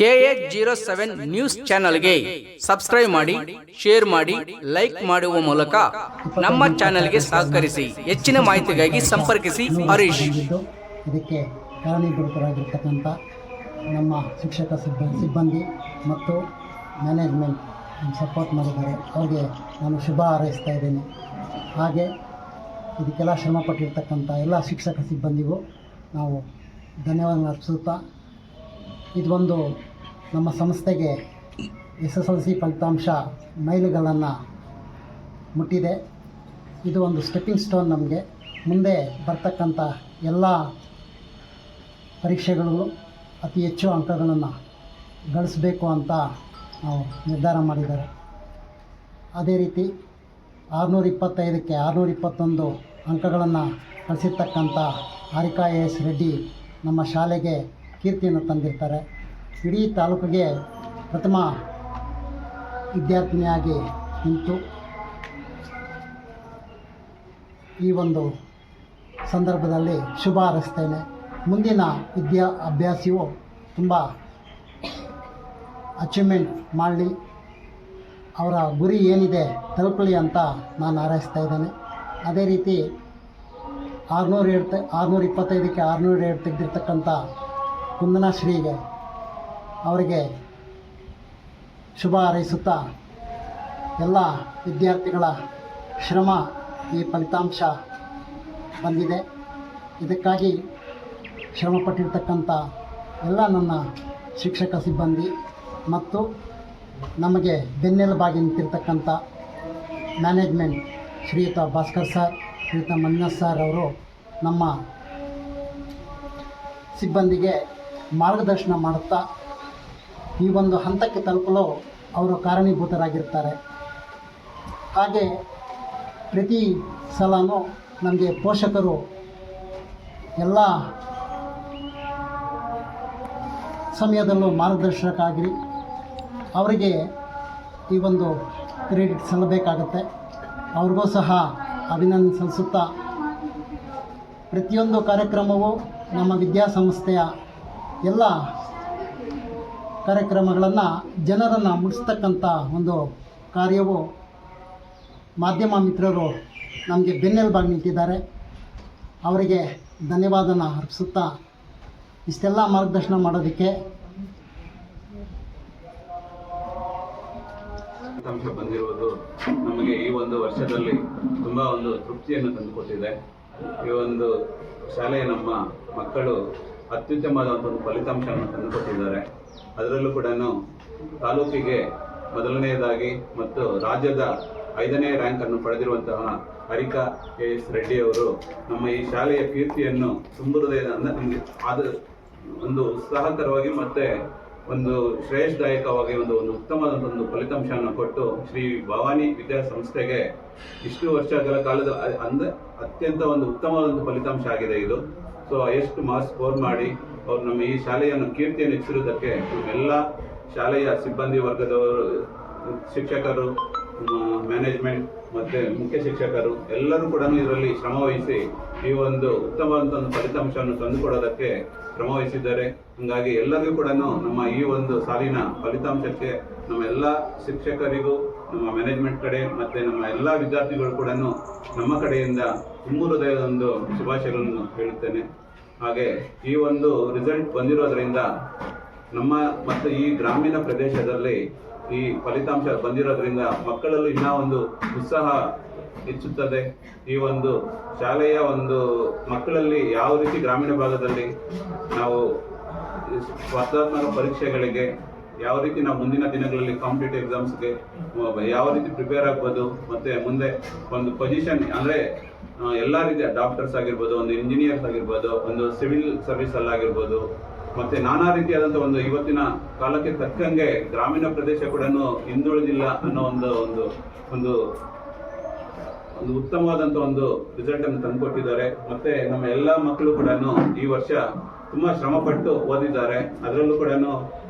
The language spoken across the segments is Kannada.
KH07 ನ್ಯೂಸ್ ಚಾನೆಲ್ಗೆ ಸಬ್ಸ್ಕ್ರೈಬ್ ಮಾಡಿ, ಶೇರ್ ಮಾಡಿ, ಲೈಕ್ ಮಾಡುವ ಮೂಲಕ ನಮ್ಮ ಚಾನೆಲ್ಗೆ ಸಹಕರಿಸಿ. ಹೆಚ್ಚಿನ ಮಾಹಿತಿಗಾಗಿ ಸಂಪರ್ಕಿಸಿ ಹರೀಶ್. ಇದಕ್ಕೆ ಕಾರಣೀಭೂತರಾಗಿರ್ತಕ್ಕಂಥ ನಮ್ಮ ಶಿಕ್ಷಕ ಸಿಬ್ಬಂದಿ ಮತ್ತು ಮ್ಯಾನೇಜ್ಮೆಂಟ್ ಸಪೋರ್ಟ್ ಮಾಡಿದ್ದಾರೆ. ಅವರಿಗೆ ನಾನು ಶುಭ ಹಾರೈಸ್ತಾ ಇದ್ದೇನೆ. ಹಾಗೆ ಇದಕ್ಕೆಲ್ಲ ಶ್ರಮಪಟ್ಟಿರ್ತಕ್ಕಂಥ ಎಲ್ಲ ಶಿಕ್ಷಕ ಸಿಬ್ಬಂದಿಗೂ ನಾವು ಧನ್ಯವಾದ ಅರ್ಪಿಸುತ್ತಾ, ಇದೊಂದು ನಮ್ಮ ಸಂಸ್ಥೆಗೆ SSLC ಫಲಿತಾಂಶ ಮೈಲುಗಲ್ಲನ್ನು ಮುಟ್ಟಿದೆ. ಇದು ಒಂದು ಸ್ಟೆಪ್ಪಿಂಗ್ ಸ್ಟೋನ್. ನಮಗೆ ಮುಂದೆ ಬರ್ತಕ್ಕಂಥ ಎಲ್ಲ ಪರೀಕ್ಷೆಗಳು ಅತಿ ಹೆಚ್ಚು ಅಂಕಗಳನ್ನು ಗಳಿಸಬೇಕು ಅಂತ ನಾವು ನಿರ್ಧಾರ ಮಾಡಿದ್ದಾರೆ. ಅದೇ ರೀತಿ 625ಕ್ಕೆ 621 ಅಂಕಗಳನ್ನು ಗಳಿಸಿರ್ತಕ್ಕಂಥ ಹಾರಿಕಾ AS ರೆಡ್ಡಿ ನಮ್ಮ ಶಾಲೆಗೆ ಕೀರ್ತಿಯನ್ನು ತಂದಿರ್ತಾರೆ. ಇಡೀ ತಾಲೂಕಿಗೆ ಪ್ರಥಮ ವಿದ್ಯಾರ್ಥಿನಿಯಾಗಿ ನಿಂತು ಈ ಒಂದು ಸಂದರ್ಭದಲ್ಲಿ ಶುಭ ಹಾರೈಸ್ತೇನೆ. ಮುಂದಿನ ಅಭ್ಯಾಸಿಯು ತುಂಬ ಅಚೀವ್ಮೆಂಟ್ ಮಾಡಲಿ, ಅವರ ಗುರಿ ಏನಿದೆ ತಲುಪಲಿ ಅಂತ ನಾನು ಹಾರೈಸ್ತಾ ಇದ್ದೇನೆ. ಅದೇ ರೀತಿ 625ಕ್ಕೆ 607 ತೆಗೆದಿರ್ತಕ್ಕಂಥ ಕುಂದನಾ ಶ್ರೀಗೆ ಅವರಿಗೆ ಶುಭ ಹಾರೈಸುತ್ತಾ, ಎಲ್ಲ ವಿದ್ಯಾರ್ಥಿಗಳ ಶ್ರಮ ಈ ಫಲಿತಾಂಶ ಬಂದಿದೆ. ಇದಕ್ಕಾಗಿ ಶ್ರಮಪಟ್ಟಿರ್ತಕ್ಕಂಥ ಎಲ್ಲ ನನ್ನ ಶಿಕ್ಷಕ ಸಿಬ್ಬಂದಿ ಮತ್ತು ನಮಗೆ ಬೆನ್ನೆಲುಬಾಗಿ ನಿಂತಿರ್ತಕ್ಕಂಥ ಮ್ಯಾನೇಜ್ಮೆಂಟ್ ಶ್ರೀಯುತ ಭಾಸ್ಕರ್ ಸರ್, ಶ್ರೀಯುತ ಮಂಜುನಾಥ್ ಸರ್ ಅವರು ನಮ್ಮ ಸಿಬ್ಬಂದಿಗೆ ಮಾರ್ಗದರ್ಶನ ಮಾಡುತ್ತಾ ಈ ಒಂದು ಹಂತಕ್ಕೆ ತಲುಪಲು ಅವರು ಕಾರಣೀಭೂತರಾಗಿರ್ತಾರೆ. ಹಾಗೆ ಪ್ರತಿ ಸಲನೂ ನಮಗೆ ಪೋಷಕರು ಎಲ್ಲ ಸಮಯದಲ್ಲೂ ಮಾರ್ಗದರ್ಶನಕ್ಕಾಗಿ ಅವರಿಗೆ ಈ ಒಂದು ಕ್ರೆಡಿಟ್ ಸಲ್ಲಬೇಕಾಗತ್ತೆ. ಅವ್ರಿಗೂ ಸಹ ಅಭಿನಂದನೆ ಸಲ್ಲಿಸುತ್ತಾ, ಪ್ರತಿಯೊಂದು ಕಾರ್ಯಕ್ರಮವೂ ನಮ್ಮ ವಿದ್ಯಾಸಂಸ್ಥೆಯ ಎಲ್ಲ ಕಾರ್ಯಕ್ರಮಗಳನ್ನು ಜನರನ್ನು ಮುಟ್ಟಿಸ್ತಕ್ಕಂಥ ಒಂದು ಕಾರ್ಯವು ಮಾಧ್ಯಮ ಮಿತ್ರರು ನಮಗೆ ಬೆನ್ನೆಲುಬಾಗಿ ನಿಂತಿದ್ದಾರೆ. ಅವರಿಗೆ ಧನ್ಯವಾದನ ಅರ್ಪಿಸುತ್ತಾ, ಇಷ್ಟೆಲ್ಲ ಮಾರ್ಗದರ್ಶನ ಮಾಡೋದಕ್ಕೆ ಫಲಿತಾಂಶ ಬಂದಿರುವುದು ನಮಗೆ ಈ ಒಂದು ವರ್ಷದಲ್ಲಿ ತುಂಬ ಒಂದು ತೃಪ್ತಿಯನ್ನು ತಂದುಕೊಟ್ಟಿದೆ. ಈ ಒಂದು ಶಾಲೆಯ ನಮ್ಮ ಮಕ್ಕಳು ಅತ್ಯುತ್ತಮವಾದಂಥ ಒಂದು ಫಲಿತಾಂಶವನ್ನು ತಂದುಕೊಟ್ಟಿದ್ದಾರೆ. ಅದರಲ್ಲೂ ಕೂಡ ತಾಲೂಕಿಗೆ ಮೊದಲನೆಯದಾಗಿ ಮತ್ತು ರಾಜ್ಯದ 5ನೇ ರ್ಯಾಂಕನ್ನು ಪಡೆದಿರುವಂತಹ ಹಾರಿಕಾ AS ರೆಡ್ಡಿ ಅವರು ನಮ್ಮ ಈ ಶಾಲೆಯ ಕೀರ್ತಿಯನ್ನು ತುಂಬ ಹೃದಯದಿಂದ ನಮಗೆ ಒಂದು ಉತ್ಸಾಹಕರವಾಗಿ ಮತ್ತು ಒಂದು ಶ್ರೇಯಸ್ದಾಯಕವಾಗಿ ಒಂದು ಉತ್ತಮವಾದಂಥ ಒಂದು ಫಲಿತಾಂಶವನ್ನು ಕೊಟ್ಟು ಶ್ರೀ ಭವಾನಿ ವಿದ್ಯಾಸಂಸ್ಥೆಗೆ ಇಷ್ಟು ವರ್ಷಗಳ ಕಾಲದ ಅತ್ಯಂತ ಒಂದು ಉತ್ತಮವಾದಂಥ ಫಲಿತಾಂಶ ಆಗಿದೆ ಇದು. ಸೊ ಎಷ್ಟು ಮಾರ್ಕ್ಸ್ ಸ್ಕೋರ್ ಮಾಡಿ ಅವರು ನಮ್ಮ ಈ ಶಾಲೆಯನ್ನು ಕೀರ್ತಿಯನ್ನು ಹೆಚ್ಚಿರುವುದಕ್ಕೆ ಎಲ್ಲ ಶಾಲೆಯ ಸಿಬ್ಬಂದಿ ವರ್ಗದವರು, ಶಿಕ್ಷಕರು, ಮ್ಯಾನೇಜ್ಮೆಂಟ್ ಮತ್ತು ಮುಖ್ಯ ಶಿಕ್ಷಕರು ಎಲ್ಲರೂ ಕೂಡ ಇದರಲ್ಲಿ ಶ್ರಮವಹಿಸಿ ಈ ಒಂದು ಉತ್ತಮವಾದಂಥ ಒಂದು ಫಲಿತಾಂಶವನ್ನು ತಂದುಕೊಡೋದಕ್ಕೆ ಶ್ರಮವಹಿಸಿದ್ದಾರೆ. ಹಾಗಾಗಿ ಎಲ್ಲರಿಗೂ ಕೂಡ ನಮ್ಮ ಈ ಒಂದು ಸಾಲಿನ ಫಲಿತಾಂಶಕ್ಕೆ ನಮ್ಮ ಎಲ್ಲ ಶಿಕ್ಷಕರಿಗೂ, ನಮ್ಮ ಮ್ಯಾನೇಜ್ಮೆಂಟ್ ಕಡೆ ಮತ್ತು ನಮ್ಮ ಎಲ್ಲ ವಿದ್ಯಾರ್ಥಿಗಳು ಕೂಡ ನಮ್ಮ ಕಡೆಯಿಂದ ತುಂಬ ಹೃದಯದ ಒಂದು ಶುಭಾಶಯಗಳನ್ನು ಹೇಳುತ್ತೇನೆ. ಹಾಗೆ ಈ ಒಂದು ರಿಸಲ್ಟ್ ಬಂದಿರೋದ್ರಿಂದ ನಮ್ಮ ಮತ್ತು ಈ ಗ್ರಾಮೀಣ ಪ್ರದೇಶದಲ್ಲಿ ಈ ಫಲಿತಾಂಶ ಬಂದಿರೋದ್ರಿಂದ ಮಕ್ಕಳಲ್ಲೂ ಇನ್ನೂ ಒಂದು ಉತ್ಸಾಹ ಹೆಚ್ಚುತ್ತದೆ. ಈ ಒಂದು ಶಾಲೆಯ ಒಂದು ಮಕ್ಕಳಲ್ಲಿ ಯಾವ ರೀತಿ ಗ್ರಾಮೀಣ ಭಾಗದಲ್ಲಿ ನಾವು ಸ್ಪರ್ಧಾತ್ಮಕ ಪರೀಕ್ಷೆಗಳಿಗೆ ಯಾವ ರೀತಿ ನಾವು ಮುಂದಿನ ದಿನಗಳಲ್ಲಿ ಕಾಂಪಿಟೇಟಿವ್ ಎಕ್ಸಾಮ್ಸ್ಗೆ ಯಾವ ರೀತಿ ಪ್ರಿಪೇರ್ ಆಗ್ಬೋದು, ಮತ್ತು ಮುಂದೆ ಒಂದು ಪೊಸಿಷನ್ ಅಂದರೆ ಎಲ್ಲ ರೀತಿಯ ಡಾಕ್ಟರ್ಸ್ ಆಗಿರ್ಬೋದು, ಒಂದು ಇಂಜಿನಿಯರ್ಸ್ ಆಗಿರ್ಬೋದು, ಒಂದು ಸಿವಿಲ್ ಸರ್ವಿಸಲ್ಲಾಗಿರ್ಬೋದು, ಮತ್ತು ನಾನಾ ರೀತಿಯಾದಂಥ ಒಂದು ಇವತ್ತಿನ ಕಾಲಕ್ಕೆ ತಕ್ಕಂಗೆ ಗ್ರಾಮೀಣ ಪ್ರದೇಶ ಕೂಡ ಹಿಂದುಳಿದಿಲ್ಲ ಅನ್ನೋ ಒಂದು ಉತ್ತಮವಾದಂಥ ಒಂದು ರಿಸಲ್ಟನ್ನು ತಂದುಕೊಟ್ಟಿದ್ದಾರೆ. ಮತ್ತು ನಮ್ಮ ಎಲ್ಲ ಮಕ್ಕಳು ಕೂಡ ಈ ವರ್ಷ ತುಂಬ ಶ್ರಮಪಟ್ಟು ಓದಿದ್ದಾರೆ. ಅದರಲ್ಲೂ ಕೂಡ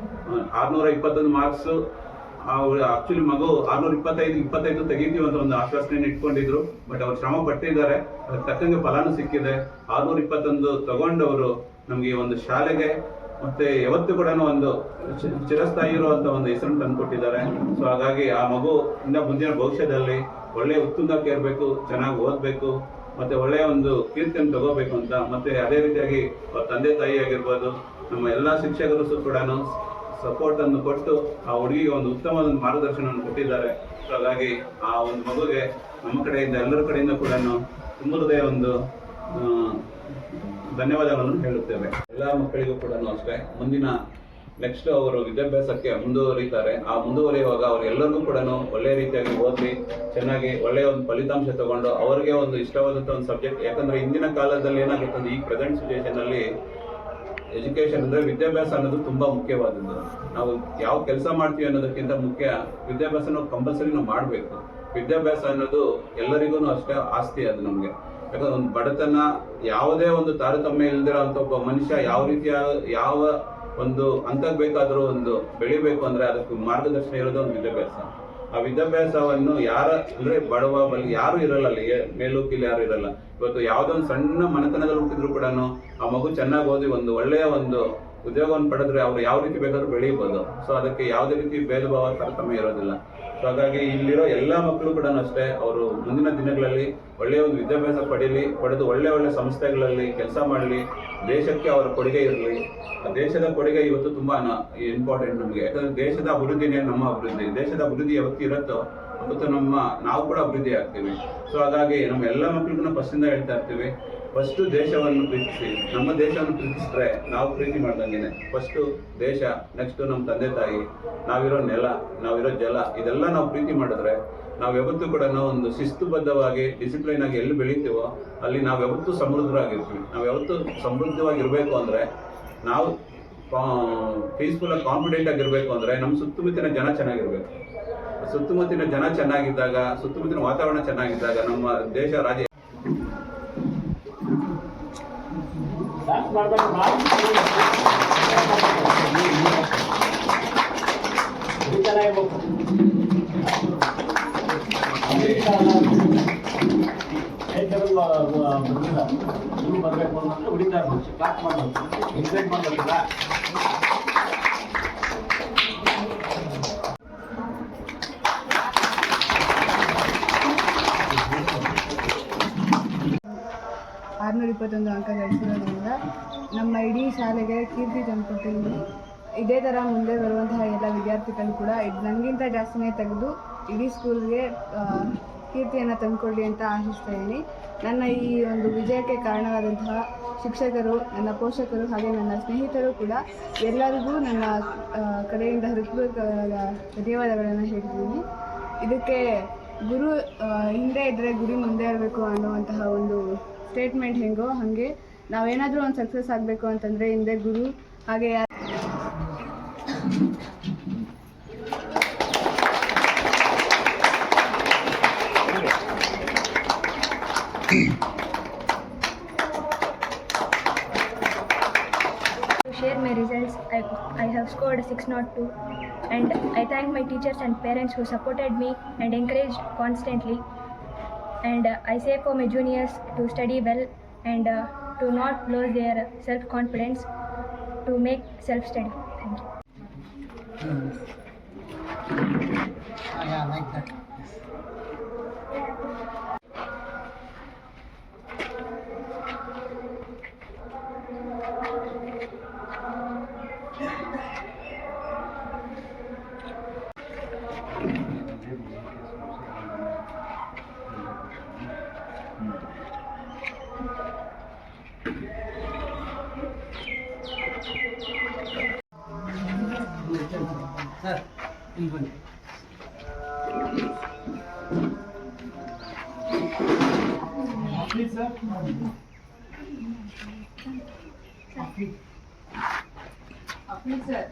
621 ಮಾರ್ಕ್ಸು ಆಕ್ಚುಲಿ ಮಗು 625 ತೆಗಿತೀವಿ ಅಂತ ಒಂದು ಆಶ್ವಾಸನೆಯನ್ನು ಇಟ್ಕೊಂಡಿದ್ರು. ಬಟ್ ಅವ್ರು ಶ್ರಮ ಪಟ್ಟಿದ್ದಾರೆ, ಅದಕ್ಕೆ ತಕ್ಕಂಗೆ ಫಲಾನು ಸಿಕ್ಕಿದೆ. 621 ತಗೊಂಡವರು ನಮಗೆ ಒಂದು ಶಾಲೆಗೆ ಮತ್ತೆ ಯಾವತ್ತೂ ಕೂಡ ಒಂದು ಚಿರಸ್ಥಾಯಿ ಇರುವಂತ ಒಂದು ಹೆಸರನ್ನು ತಂದುಕೊಟ್ಟಿದ್ದಾರೆ. ಸೊ ಹಾಗಾಗಿ ಆ ಮಗು ಇಂದ ಮುಂದಿನ ಭವಿಷ್ಯದಲ್ಲಿ ಒಳ್ಳೆ ಉತ್ತುಂಗಕ್ಕೆ ಇರಬೇಕು, ಚೆನ್ನಾಗಿ ಓದಬೇಕು, ಮತ್ತೆ ಒಳ್ಳೆಯ ಒಂದು ಕೀರ್ತಿಯನ್ನು ತಗೋಬೇಕು ಅಂತ. ಮತ್ತೆ ಅದೇ ರೀತಿಯಾಗಿ ತಂದೆ ತಾಯಿ ಆಗಿರ್ಬೋದು, ನಮ್ಮ ಎಲ್ಲ ಶಿಕ್ಷಕರು ಕೂಡ ಸಪೋರ್ಟ್ ಅನ್ನು ಕೊಟ್ಟು ಆ ಹುಡುಗಿಗೆ ಒಂದು ಉತ್ತಮ ಒಂದು ಮಾರ್ಗದರ್ಶನವನ್ನು ಕೊಟ್ಟಿದ್ದಾರೆ. ಸೊ ಹಾಗಾಗಿ ಆ ಒಂದು ಮಗುಗೆ ನಮ್ಮ ಕಡೆಯಿಂದ ಎಲ್ಲರ ಕಡೆಯಿಂದ ಕೂಡ ತುಂಬ ಹೃದಯ ಒಂದು ಧನ್ಯವಾದಗಳನ್ನು ಹೇಳುತ್ತೇವೆ. ಎಲ್ಲ ಮಕ್ಕಳಿಗೂ ಕೂಡ ಅಷ್ಟೇ ಮುಂದಿನ ನೆಕ್ಸ್ಟ್ ಅವರು ವಿದ್ಯಾಭ್ಯಾಸಕ್ಕೆ ಮುಂದುವರಿತಾರೆ. ಆ ಮುಂದುವರಿಯುವಾಗ ಅವರು ಎಲ್ಲರಿಗೂ ಕೂಡ ಒಳ್ಳೆ ರೀತಿಯಾಗಿ ಓದಿ ಚೆನ್ನಾಗಿ ಒಳ್ಳೆಯ ಒಂದು ಫಲಿತಾಂಶ ತಗೊಂಡು ಅವರಿಗೆ ಒಂದು ಇಷ್ಟವಾದಂಥ ಒಂದು ಸಬ್ಜೆಕ್ಟ್. ಯಾಕಂದ್ರೆ ಇಂದಿನ ಕಾಲದಲ್ಲಿ ಏನಾಗುತ್ತೆ ಅಂದ್ರೆ ಈ ಪ್ರೆಸೆಂಟ್ ಸಿಚುವೇಶನ್ ಅಲ್ಲಿ ಎಜುಕೇಶನ್ ಅಂದ್ರೆ ವಿದ್ಯಾಭ್ಯಾಸ ಅನ್ನೋದು ತುಂಬಾ ಮುಖ್ಯವಾದದ್ದು. ನಾವು ಯಾವ ಕೆಲಸ ಮಾಡ್ತೀವಿ ಅನ್ನೋದಕ್ಕಿಂತ ಮುಖ್ಯ ವಿದ್ಯಾಭ್ಯಾಸ ನಾವು ಕಂಪಲ್ಸರಿ ನಾವು ಮಾಡಬೇಕು. ವಿದ್ಯಾಭ್ಯಾಸ ಅನ್ನೋದು ಎಲ್ಲರಿಗೂ ಅಷ್ಟೇ ಆಸ್ತಿ ಅದು ನಮಗೆ. ಯಾಕಂದ್ರೆ ಒಂದು ಬಡತನ ಯಾವುದೇ ಒಂದು ತಾರತಮ್ಯ ಇಲ್ದಿರೋ ಅಂತ ಒಬ್ಬ ಮನುಷ್ಯ ಯಾವ ಒಂದು ಹಂತಕ್ಕೆ ಬೇಕಾದರೂ ಒಂದು ಬೆಳಿಬೇಕು ಅಂದ್ರೆ ಅದಕ್ಕೆ ಮಾರ್ಗದರ್ಶನ ಇರೋದು ಒಂದು ವಿದ್ಯಾಭ್ಯಾಸ. ಆ ವಿದ್ಯಾಭ್ಯಾಸವನ್ನು ಅಂದ್ರೆ ಬಡವ ಬಲಿ ಯಾರು ಇರಲ್ಲ, ಅಲ್ಲಿ ಮೇಲು ಕೀಳು ಯಾರು ಇರಲ್ಲ. ಇವತ್ತು ಯಾವುದೋ ಒಂದು ಸಣ್ಣ ಮನೆತನದಲ್ಲಿ ಹುಟ್ಟಿದ್ರು ಕೂಡ ಆ ಮಗು ಚೆನ್ನಾಗಿ ಓದಿ ಒಂದು ಒಳ್ಳೆಯ ಒಂದು ಉದ್ಯೋಗವನ್ನು ಪಡೆದ್ರೆ ಅವ್ರು ಯಾವ ರೀತಿ ಬೇಕಾದ್ರೂ ಬೆಳೀಬಹುದು. ಸೊ ಅದಕ್ಕೆ ಯಾವುದೇ ರೀತಿ ಭೇದ ಭಾವ ತಾರತಮ್ಯ ಇರೋದಿಲ್ಲ. ಸೊ ಹಾಗಾಗಿ ಇಲ್ಲಿರೋ ಎಲ್ಲ ಮಕ್ಕಳು ಕೂಡ ಅಷ್ಟೇ ಅವರು ಮುಂದಿನ ದಿನಗಳಲ್ಲಿ ಒಳ್ಳೆಯ ಒಂದು ವಿದ್ಯಾಭ್ಯಾಸ ಪಡೆದು ಒಳ್ಳೆ ಸಂಸ್ಥೆಗಳಲ್ಲಿ ಕೆಲಸ ಮಾಡಲಿ, ದೇಶಕ್ಕೆ ಅವರ ಕೊಡುಗೆ ಇರಲಿ. ದೇಶದ ಕೊಡುಗೆ ಇವತ್ತು ತುಂಬಾ ಇಂಪಾರ್ಟೆಂಟ್ ನಮಗೆ. ಯಾಕಂದ್ರೆ ದೇಶದ ಅಭಿವೃದ್ಧಿನೇ ನಮ್ಮ ಅಭಿವೃದ್ಧಿ. ದೇಶದ ಅಭಿವೃದ್ಧಿ ಯಾವತ್ತು ಇರುತ್ತೋ ಅವತ್ತು ನಾವು ಕೂಡ ಅಭಿವೃದ್ಧಿ ಆಗ್ತೀವಿ. ಸೊ ಹಾಗಾಗಿ ನಮ್ಮ ಎಲ್ಲ ಮಕ್ಕಳಿಗೂ ಫಸ್ಟಿಂದ ಹೇಳ್ತಾ ಇರ್ತೀವಿ, ಫಸ್ಟ್ ದೇಶವನ್ನು ಪ್ರೀತಿಸಿ. ನಮ್ಮ ದೇಶವನ್ನು ಪ್ರೀತಿಸಿದ್ರೆ ನಾವು ಪ್ರೀತಿ ಮಾಡ್ದಂಗೆನೆ. ಫಸ್ಟು ದೇಶ, ನೆಕ್ಸ್ಟ್ ನಮ್ಮ ತಂದೆ ತಾಯಿ, ನಾವಿರೋ ನೆಲ, ನಾವಿರೋ ಜಲ, ಇದೆಲ್ಲ ನಾವು ಪ್ರೀತಿ ಮಾಡಿದ್ರೆ ನಾವು ಯಾವತ್ತೂ ಕೂಡ ಒಂದು ಶಿಸ್ತುಬದ್ಧವಾಗಿ ಡಿಸಿಪ್ಲೈನ್ ಆಗಿ ಎಲ್ಲಿ ಬೆಳಿತೀವೋ ಅಲ್ಲಿ ನಾವು ಯಾವತ್ತೂ ಸಮೃದ್ಧರಾಗಿರ್ತೀವಿ. ನಾವು ಯಾವತ್ತೂ ಸಮೃದ್ಧವಾಗಿರ್ಬೇಕು ಅಂದ್ರೆ ನಾವು ಪೀಸ್ಫುಲ್ ಆಗಿ ಕಾನ್ಫಿಡೆಂಟ್ ಆಗಿರ್ಬೇಕು ಅಂದ್ರೆ ನಮ್ಮ ಸುತ್ತಮುತ್ತಲಿನ ಜನ ಚೆನ್ನಾಗಿರ್ಬೇಕು. ಸುತ್ತಮುತ್ತಲಿನ ಜನ ಚೆನ್ನಾಗಿದ್ದಾಗ, ಸುತ್ತಮುತ್ತಲಿನ ವಾತಾವರಣ ಚೆನ್ನಾಗಿದ್ದಾಗ ನಮ್ಮ ದೇಶ ರಾಜ್ಯ ಬರಬೇಕು ಅನ್ನೋದು ಹೊಡಿತಾ ಇರ್ಬೋದು. ಕ್ಲಾಸ್ ಮಾಡಬೇಕು, ಎಕ್ಸೈಟ್ ಮಾಡಬೇಕಲ್ಲ. $621 ಅಂಕ ಗಳಿಸಿರೋದ್ರಿಂದ ನಮ್ಮ ಇಡೀ ಶಾಲೆಗೆ ಕೀರ್ತಿ ತಂದುಕೊಟ್ಟಿದ್ದೀನಿ. ಇದೇ ಥರ ಮುಂದೆ ಬರುವಂತಹ ಎಲ್ಲ ವಿದ್ಯಾರ್ಥಿಗಳು ಕೂಡ ನನಗಿಂತ ಜಾಸ್ತಿನೇ ತೆಗೆದು ಇಡೀ ಸ್ಕೂಲ್ಗೆ ಕೀರ್ತಿಯನ್ನು ತಂದುಕೊಳ್ಳಿ ಅಂತ ಆಶಿಸ್ತಾ ಇದ್ದೀನಿ. ನನ್ನ ಈ ಒಂದು ವಿಜಯಕ್ಕೆ ಕಾರಣವಾದಂತಹ ಶಿಕ್ಷಕರು, ನನ್ನ ಪೋಷಕರು ಹಾಗೆ ನನ್ನ ಸ್ನೇಹಿತರು ಕೂಡ ಎಲ್ಲರಿಗೂ ನನ್ನ ಕಡೆಯಿಂದ ಹೃತ್ಪೂರ್ವಕವಾದ ಧನ್ಯವಾದಗಳನ್ನು ಹೇಳ್ತೀನಿ. ಇದಕ್ಕೆ ಗುರು ಹಿಂದೆ ಇದ್ದರೆ ಗುರಿ ಮುಂದೆ ಇರಬೇಕು ಅನ್ನುವಂತಹ ಒಂದು ಸ್ಟೇಟ್ಮೆಂಟ್ ಹೆಂಗೋ ಹಾಗೆ ನಾವೇನಾದರೂ ಒಂದು ಸಕ್ಸಸ್ ಆಗಬೇಕು ಅಂತಂದರೆ ಹಿಂದೆ ಗುರು ಹಾಗೆ To share my results, I have scored 602 and I thank my teachers and parents who supported me and encouraged constantly, and I say for my juniors to study well and to not lose their self-confidence, to make self-study. Thank you. Yeah, like that. Sir, even. Please, sir. Please, sir.